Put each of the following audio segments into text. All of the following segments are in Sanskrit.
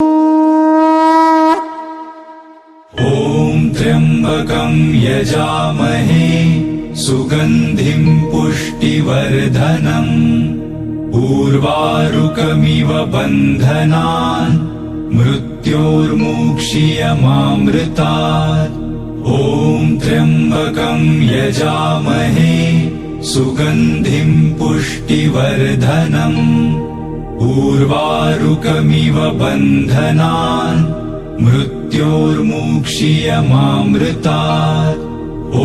ॐ त्र्यम्बकं यजामहे सुगन्धिं पुष्टिवर्धनम् उर्वारुकमिव बन्धनान् मृत्योर्मुक्षीयमामृतात्। ॐ त्र्यम्बकं यजामहे सुगन्धिं पुष्टिवर्धनम् उर्वारुकमिव बन्धनान् मृत्योर्मुक्षीयमामृतात्। ॐ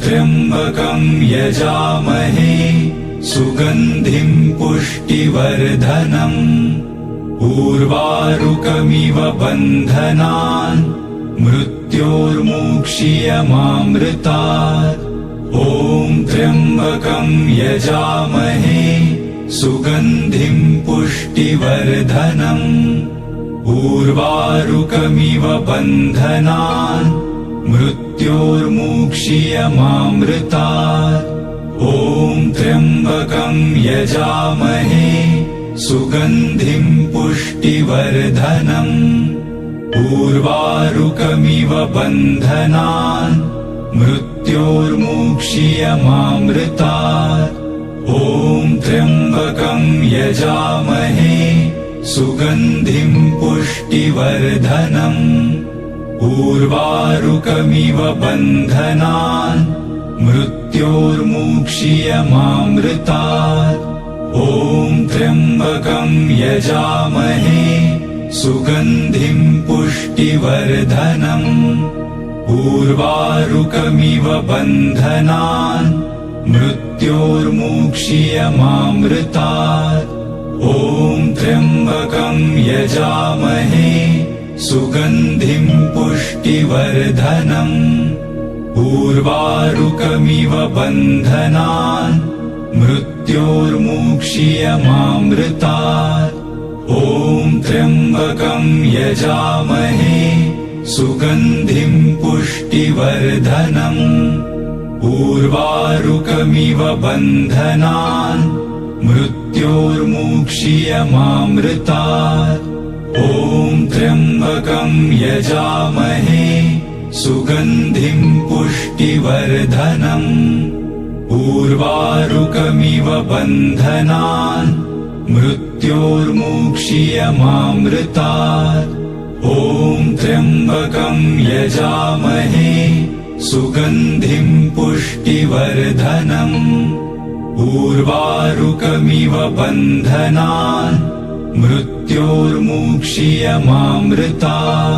त्र्यम्बकं यजामहे सुगन्धिं पुष्टिवर्धनम् उर्वारुकमिव बन्धनान् मृत्योर्मुक्षीयमामृतात्। ॐ त्र्यम्बकं यजामहे सुगन्धिं पुष्टिवर्धनम् उर्वारुकमिव बन्धनान् मृत्योर्मुक्षीयमामृतात्। ॐ त्र्यम्बकं यजामहे सुगन्धिं पुष्टिवर्धनम् उर्वारुकमिव बन्धनान् मृत्योर्मुक्षीयमामृतात्। ॐ त्र्यम्बकं यजामहे सुगन्धिं पुष्टिवर्धनम् उर्वारुकमिव बन्धनान् मृत्योर्मुक्षीयमामृतात्। ॐ त्र्यम्बकं यजामहे सुगन्धिं पुष्टिवर्धनम् उर्वारुकमिव बन्धनान् मृत्योर्मुक्षीयमामृतात्। ॐ त्र्यम्बकं यजामहे सुगन्धिं पुष्टिवर्धनम् उर्वारुकमिव बन्धनान् मृत्योर्मुक्षीयमामृतात्। ॐ त्र्यम्बकं यजामहे सुगन्धिं पुष्टिवर्धनम् उर्वारुकमिव बन्धनान् मृत्योर्मुक्षीयमामृतात्। ॐ त्र्यम्बकं यजामहे सुगन्धिं पुष्टिवर्धनम् उर्वारुकमिव बन्धनान् मृत्योर्मुक्षीयमामृतात्। ॐ त्र्यम्बकं यजामहे सुगन्धिं पुष्टिवर्धनम् उर्वारुकमिव बन्धनान् मृत्योर्मुक्षीयमामृतात्।